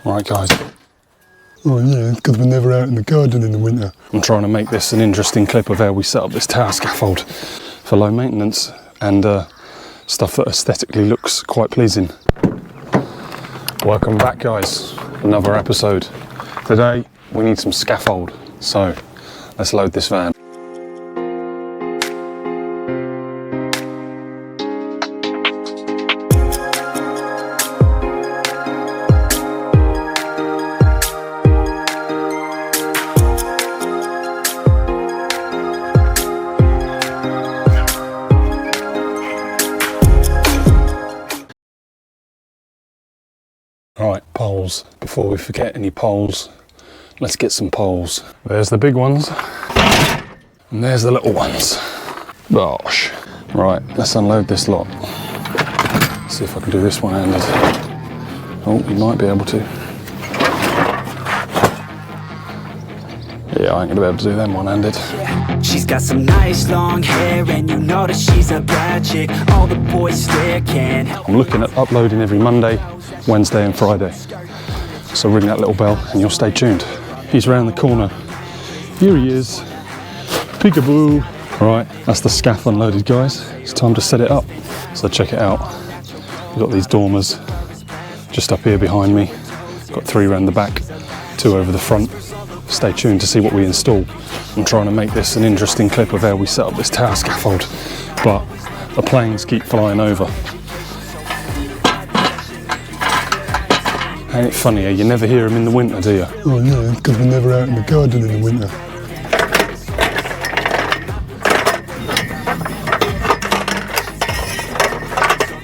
Right guys. Oh yeah, it's because we're never out in the garden in the winter. I'm trying to make this an interesting clip of how we set up this tower scaffold for low maintenance and stuff that aesthetically looks quite pleasing. Welcome back guys, another episode. Today we need some scaffold, so let's load this van. Right, poles. Before we forget any poles, let's get some poles. There's the big ones, and there's the little ones. Gosh. Right, let's unload this lot. See if I can do this one-handed. Oh, you might be able to. Yeah, I ain't gonna be able to do them one-handed. She's got some nice long hair, and you know that she's a bad chick. All the boys stare, can't help. I'm looking at uploading every Monday, Wednesday and Friday. So ring that little bell and you'll stay tuned. He's round the corner. Here he is. Peekaboo. Right, that's the scaff unloaded, guys. It's time to set it up. So check it out. We've got these dormers just up here behind me. Got 3 around the back, 2 over the front. Stay tuned to see what we install. I'm trying to make this an interesting clip of how we set up this tower scaffold, but the planes keep flying over. Ain't it funny, you never hear them in the winter, do you? Oh yeah, it's because we're never out in the garden in the winter.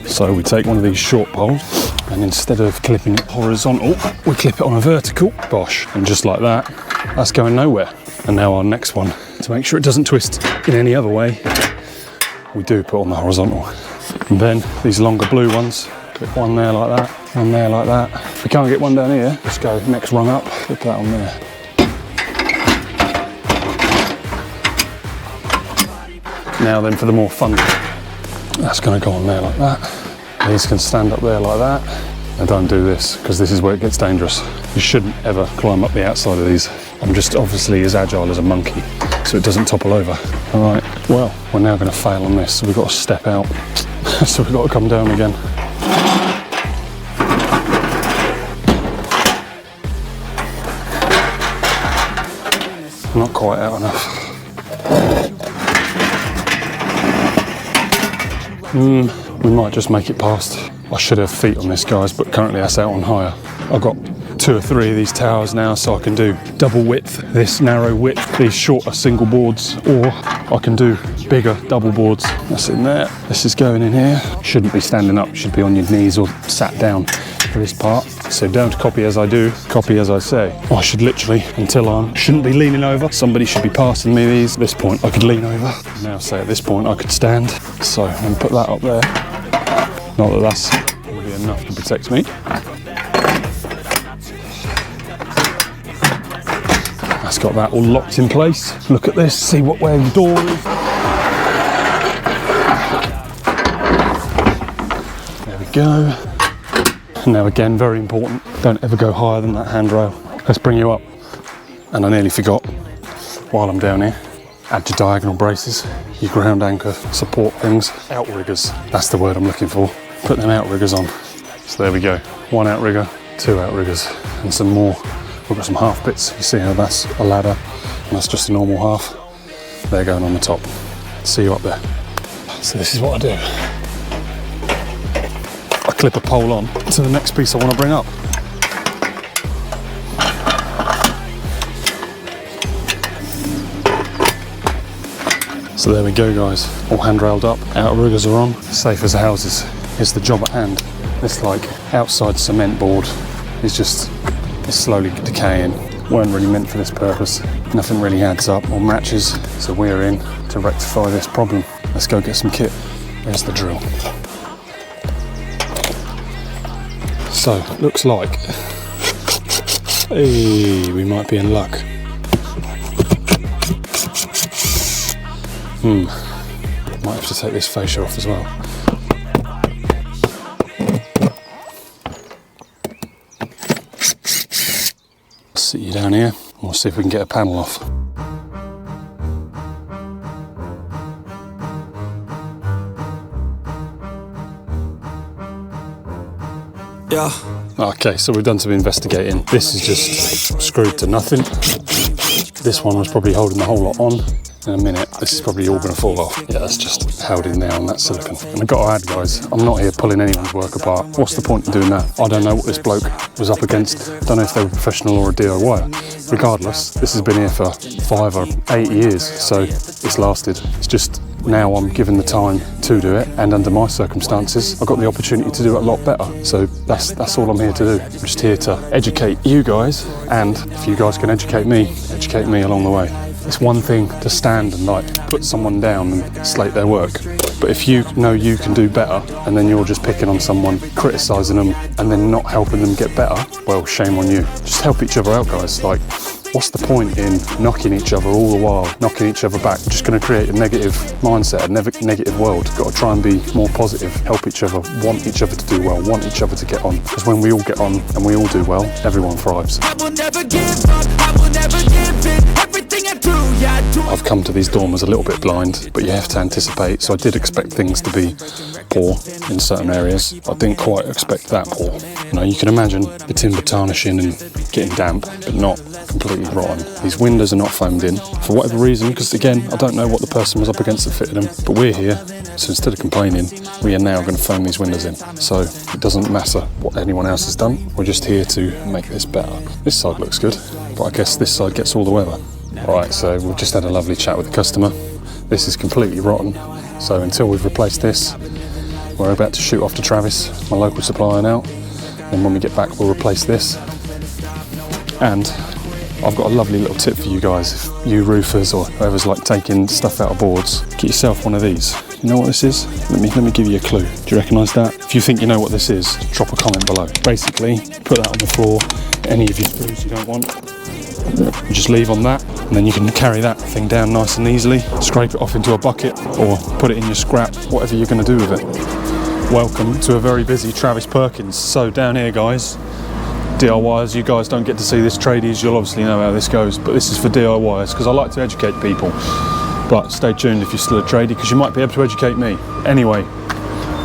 So we take one of these short poles, and instead of clipping it horizontal, we clip it on a vertical. Bosh, and just like that, that's going nowhere. And now our next one, to make sure it doesn't twist in any other way, we do put on the horizontal. And then these longer blue ones, clip one there like that, one there like that. If we can't get one down here, just go next rung up, clip that on there. Now then for the more fun, that's going to go on there like that. These can stand up there like that. Now don't do this, because this is where it gets dangerous. You shouldn't ever climb up the outside of these. I'm just obviously as agile as a monkey, so it doesn't topple over. All right, well, we're now going to fail on this, so we've got to step out. So we've got to come down again. Not quite out enough. We might just make it past. I should have feet on this, guys, but currently that's out on hire. I've got 2 or 3 of these towers now, so I can do double width, this narrow width, these shorter single boards, or I can do bigger double boards. That's in there. This is going in here. Shouldn't be standing up, should be on your knees or sat down for this part. So don't copy as I do, copy as I say. I should literally, until I shouldn't be leaning over. Somebody should be passing me these. At this point I could lean over. Now say at this point I could stand. So I'm going to put that up there. Not that that's going to be enough to protect me. That's got that all locked in place. Look at this, see what way the door is. There we go. Now again, very important, don't ever go higher than that handrail. Let's bring you up. And I nearly forgot, while I'm down here, add your diagonal braces, your ground anchor support things, outriggers, that's the word I'm looking for. Put them outriggers on. So there we go, 1 outrigger, 2 outriggers, and some more. We've got some half bits, you see how that's a ladder, and that's just a normal half. They're going on the top. See you up there. So this is what I do. I clip a pole on to the next piece I want to bring up. So there we go, guys, all handrailed up, outriggers are on, safe as houses. Here's the job at hand. This like outside cement board is just slowly decaying. Weren't really meant for this purpose. Nothing really adds up or matches, so we're in to rectify this problem. Let's go get some kit. There's the drill. So, looks like, hey, we might be in luck. Might have to take this fascia off as well. sit you down here and we'll see if we can get a panel off. Yeah. Okay, so we've done some investigating. This is just screwed to nothing. This one was probably holding the whole lot on. In a minute, this is probably all going to fall off. Yeah, that's just held in there on that silicone. And I've got to add, guys, I'm not here pulling anyone's work apart. What's the point in doing that? I don't know what this bloke was up against. I don't know if they were professional or a DIY. Regardless, this has been here for 5 or 8 years, so it's lasted. It's just now I'm given the time to do it, and under my circumstances, I've got the opportunity to do it a lot better. So that's all I'm here to do. I'm just here to educate you guys, and if you guys can educate me along the way. It's one thing to stand and like put someone down and slate their work, but if you know you can do better and then you're just picking on someone, criticising them and then not helping them get better, well, shame on you. Just help each other out, guys. Like, what's the point in knocking each other all the while, knocking each other back? Just going to create a negative mindset, a negative world. Got to try and be more positive, help each other, want each other to do well, want each other to get on. Because when we all get on and we all do well, everyone thrives. I will never give up, I will never give in. Everything I do, yeah, I do. I've come to these dormers a little bit blind, but you have to anticipate. So I did expect things to be poor in certain areas. I didn't quite expect that poor. You know, you can imagine the timber tarnishing and getting damp, but not completely rotten. These windows are not foamed in for whatever reason, because again, I don't know what the person was up against that fitted them, but we're here, so instead of complaining, we are now going to foam these windows in. So it doesn't matter what anyone else has done, we're just here to make this better. This side looks good, but I guess this side gets all the weather. Alright, so we've just had a lovely chat with the customer. This is completely rotten, so until we've replaced this, we're about to shoot off to Travis, my local supplier now, and when we get back we'll replace this. And I've got a lovely little tip for you guys. If you roofers or whoever's like taking stuff out of boards, get yourself one of these. You know what this is? Let me give you a clue. Do you recognise that? If you think you know what this is, drop a comment below. Basically, put that on the floor. Any of your screws you don't want, you just leave on that, and then you can carry that thing down nice and easily, scrape it off into a bucket or put it in your scrap, whatever you're going to do with it. Welcome to a very busy Travis Perkins. So down here, guys, DIYers, you guys don't get to see this. Tradies, you'll obviously know how this goes, but this is for DIYers because I like to educate people. But stay tuned if you're still a tradie, because you might be able to educate me. Anyway,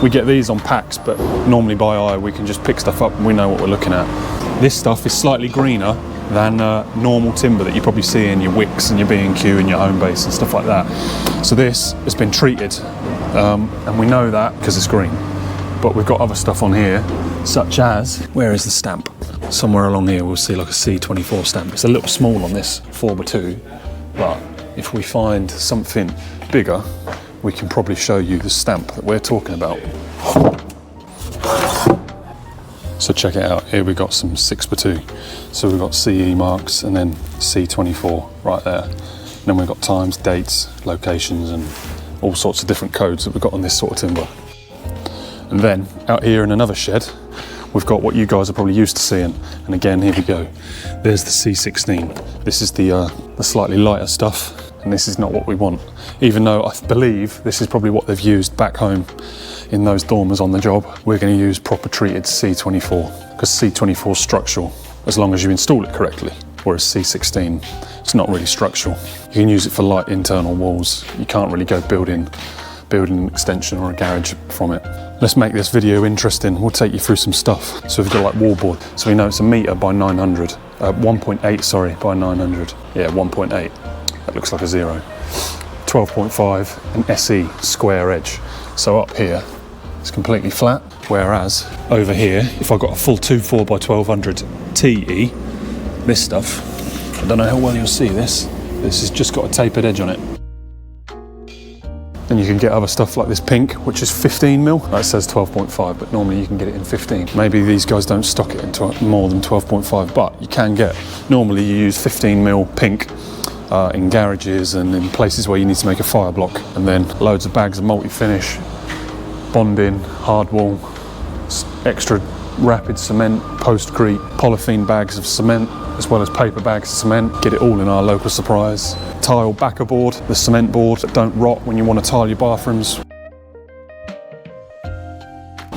we get these on packs, but normally by eye we can just pick stuff up and we know what we're looking at. This stuff is slightly greener than normal timber that you probably see in your wicks and your B&Q and your home base and stuff like that. So this has been treated, and we know that because it's green. But we've got other stuff on here, such as, where is the stamp? Somewhere along here we'll see like a C24 stamp. It's a little small on this 4x2, but if we find something bigger, we can probably show you the stamp that we're talking about. So check it out, here we got some 6x2. So we've got CE marks and then C24 right there. And then we've got times, dates, locations and all sorts of different codes that we've got on this sort of timber. And then out here in another shed, we've got what you guys are probably used to seeing. And again, here we go. There's the C16. This is the slightly lighter stuff, and this is not what we want. Even though I believe this is probably what they've used back home in those dormers on the job, we're going to use proper treated C24, because C24 is structural, as long as you install it correctly. Whereas C16, it's not really structural. You can use it for light internal walls. You can't really go building an extension or a garage from it. Let's make this video interesting. We'll take you through some stuff. So we've got like wallboard. So we know it's 1 metre by 900. 1.8, sorry, by 900. Yeah, 1.8. That looks like a 0. 12.5 and SE, square edge. So up here, it's completely flat. Whereas over here, if I got a full 2.4 by 1200 TE, this stuff, I don't know how well you'll see this. This has just got a tapered edge on it. And you can get other stuff like this pink, which is 15mm. That says 12.5, but normally you can get it in 15. Maybe these guys don't stock it into more than 12.5, but you can get. Normally you use 15mm pink in garages and in places where you need to make a fire block. And then loads of bags of multi-finish, bonding, hardwall, extra rapid cement, postcrete, polythene bags of cement, as well as paper bags of cement. Get it all in our local suppliers. Tile backer board, the cement board that don't rot when you want to tile your bathrooms.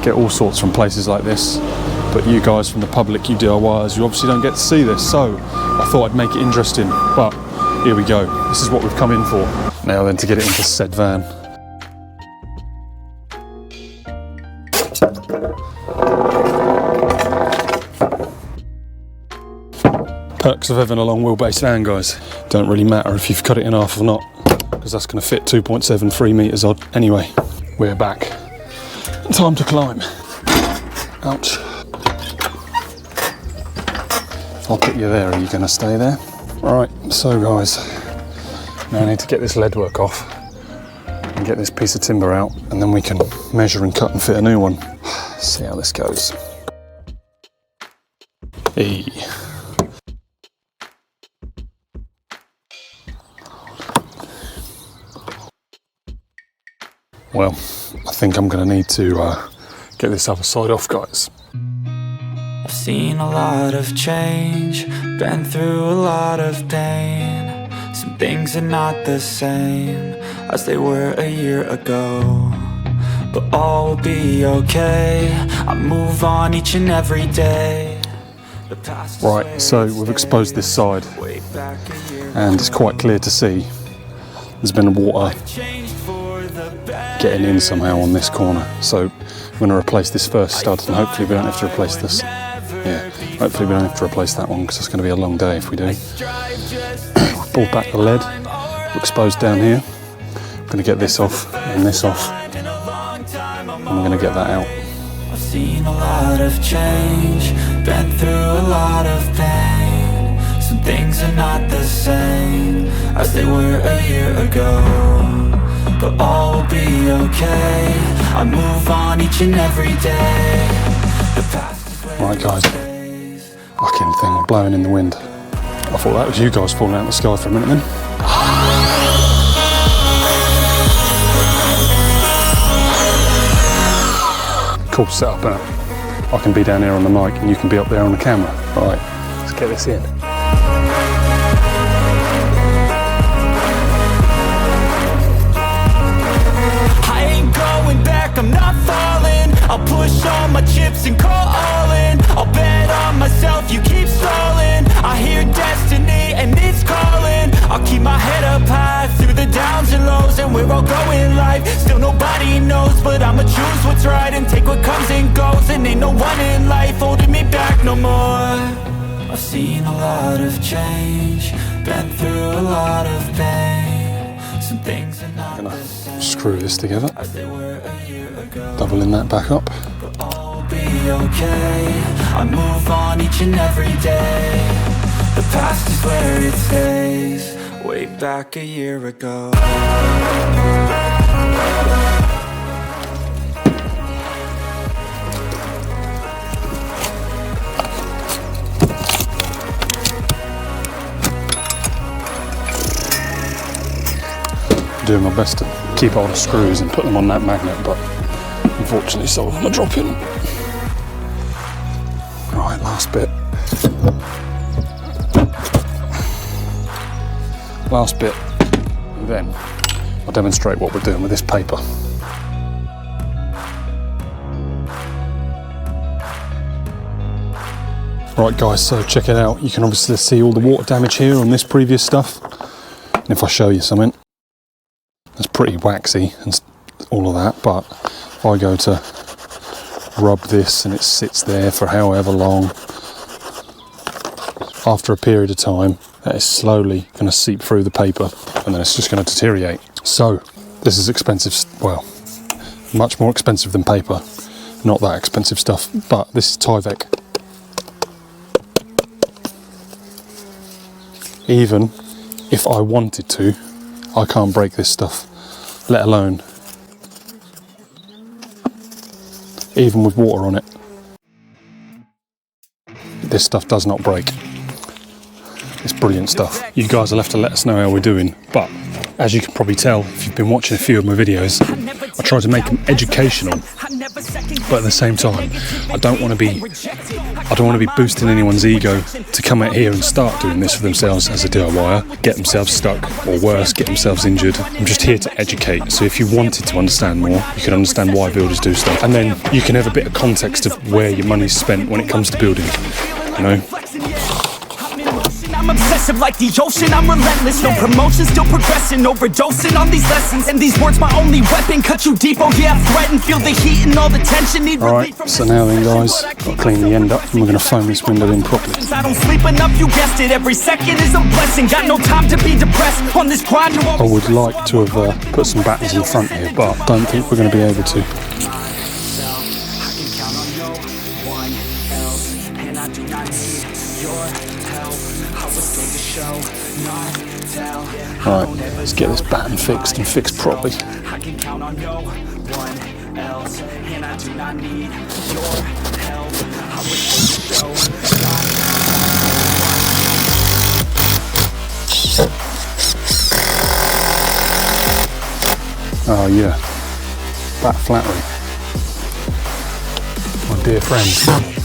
Get all sorts from places like this. But you guys from the public, you DIYers, you obviously don't get to see this, so I thought I'd make it interesting. But here we go. This is what we've come in for. Now then, to get it into said van. Perks of having a long wheelbase van, guys. Don't really matter if you've cut it in half or not, because that's going to fit 2.73 metres odd. Anyway, we're back. Time to climb. Ouch. I'll put you there. Are you going to stay there? Right, so guys, now I need to get this lead work off and get this piece of timber out, and then we can measure and cut and fit a new one. See how this goes. Hey. Well, I think I'm going to need to get this other side off, guys. I've seen a lot of change, been through a lot of pain. Some things are not the same as they were a year ago, but all will be okay. I move on each and every day. Right, so we've exposed this side, and it's quite clear to see there's been water getting in somehow on this corner. So we're going to replace this first stud, and hopefully we don't have to replace this. Yeah, hopefully we don't have to replace that one, because it's going to be a long day if we do. We've pulled back the lead, we're exposed down here. We're going to get this off and this off, and we're going to get that out. I've seen a lot of change, been through a lot of pain. Some things are not the same as they were a year ago, but all will be okay. I move on each and every day. The past is where right, guys, fucking thing blowing in the wind. I thought that was you guys falling out of the sky for a minute then. Cool setup, innit? I can be down here on the mic and you can be up there on the camera. Right, let's get this in. I'm not falling. I'll push all my chips and call all in. I'll bet on myself, you keep stalling. I hear destiny and it's calling. I'll keep my head up high through the downs and lows, and we're all going live. Still nobody knows, but I'ma choose what's right and take what comes and goes. And ain't no one in life holding me back no more. I've seen a lot of change, been through a lot of pain. Some things are not the same. Screw this together, as they were a year ago. doubling that back up. But all will be okay. I move on each and every day. The past is where it stays. Way back a year ago. Doing my best to keep all the screws and put them on that magnet, but unfortunately some of them are dropping. Right, last bit. Last bit, and then I'll demonstrate what we're doing with this paper. Right guys, so check it out. You can obviously see all the water damage here on this previous stuff. And if I show you something, it's pretty waxy and all of that, but if I go to rub this and it sits there for however long, after a period of time, that is slowly going to seep through the paper and then it's just going to deteriorate. So this is expensive, well, much more expensive than paper, not that expensive stuff, but this is Tyvek. Even if I wanted to, I can't break this stuff, let alone even with water on it. This stuff does not break. It's brilliant stuff. You guys will have to let us know how we're doing, but as you can probably tell if you've been watching a few of my videos, I try to make them educational, but at the same time I don't want to be I don't want to be boosting anyone's ego to come out here and start doing this for themselves as a DIYer, get themselves stuck, or worse, get themselves injured. I'm just here to educate. So if you wanted to understand more, you can understand why builders do stuff. And then you can have a bit of context of where your money's spent when it comes to building, you know? I'm obsessive like the ocean, I'm relentless. No promotion, still progressing, overdosing on these lessons. And these words my only weapon, cut you deep, oh yeah, threaten. Feel the heat and all the tension, need Alright, so now then guys, got to clean the end up and we're going to foam this window in properly. I don't sleep enough, you guessed it, every second is a blessing. Got no time to be depressed, on this grind I would like to have put some battens in front here, but I don't think we're going to be able to. Alright, let's get this batten fixed and fixed properly. I can count on no one else, and I do not need your help. I would Oh yeah, bat flattery. My dear friend.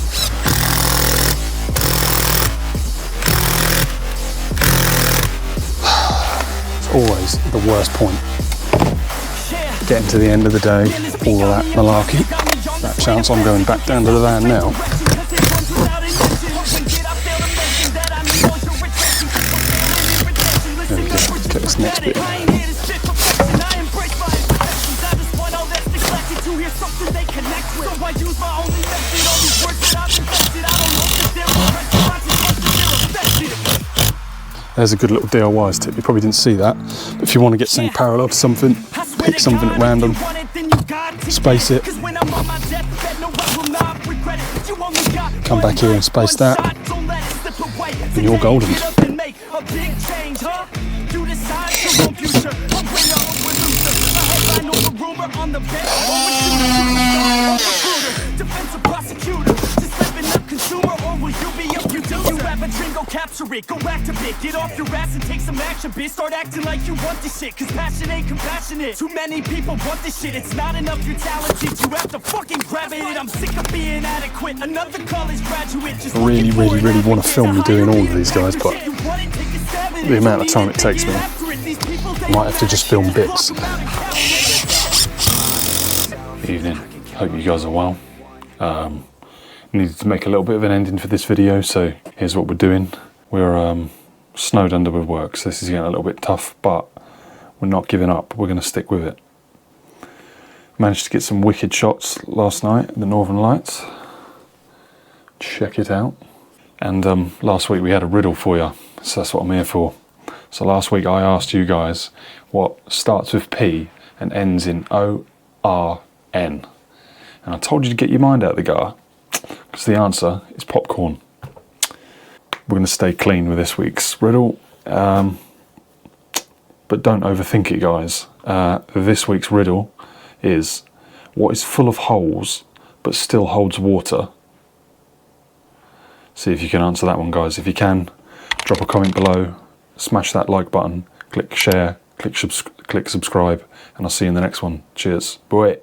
Always the worst point. Getting to the end of the day, all of that malarkey. That chance I'm going back down to the van now. There we go, let's get this next bit. There's a good little DIY's tip. You probably didn't see that. But if you want to get something parallel to something, pick something at random, space it, come back here and space that, and you're golden. Go capture it, go activate, get off your ass and take some action, bitch. Start acting like you want this shit, cause passion ain't compassionate. Too many people want this shit, it's not enough you're talented. You have to fucking grab it, I'm sick of being adequate. Another college graduate just I really want to film me doing all of these guys, but the amount of time it takes me, I might have to just film bits. Evening, hope you guys are well. Needed to make a little bit of an ending for this video, so here's what we're doing. We're snowed under with work, so this is getting a little bit tough, but we're not giving up. We're going to stick with it. Managed to get some wicked shots last night at the Northern Lights. Check it out. And last week we had a riddle for you, so that's what I'm here for. So last week I asked you guys what starts with P and ends in O-R-N. And I told you to get your mind out of the gutter, because the answer is popcorn. We're going to stay clean with this week's riddle, but don't overthink it, guys. This week's riddle is, what is full of holes but still holds water? See if you can answer that one, guys. If you can, drop a comment below, smash that like button, click share, click subscribe, and I'll see you in the next one. Cheers. Bye.